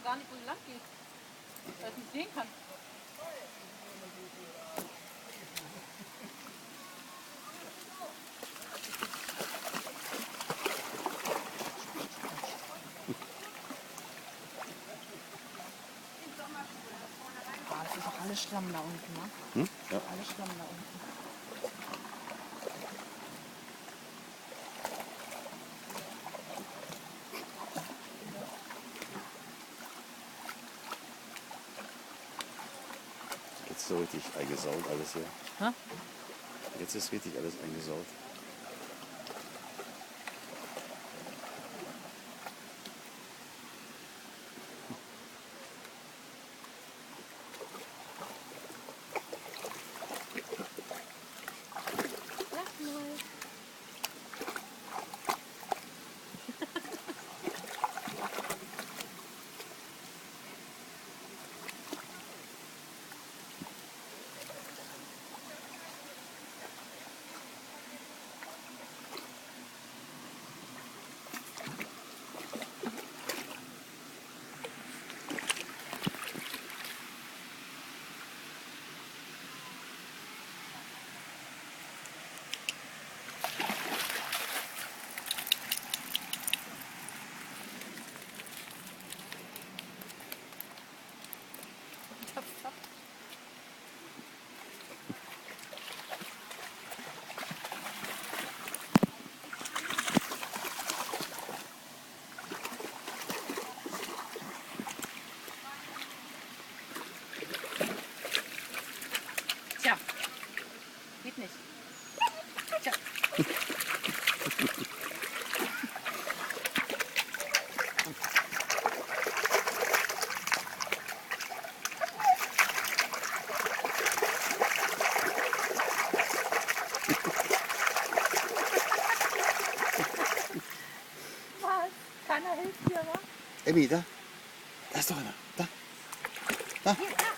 du gar nicht, wo du lang gehst. Weil ich nicht sehen kann. Ah, das ist doch alles Schlamm da unten, ne? Ja. Alles Schlamm da unten. Jetzt ist so richtig eingesaut alles hier. Hä? Jetzt ist richtig alles eingesaut. Lass mal. Tja, geht nicht. Tja. Was? Keiner hilft dir, wa? Emmy, da. Da ist doch einer. Da. Da. Hier, da.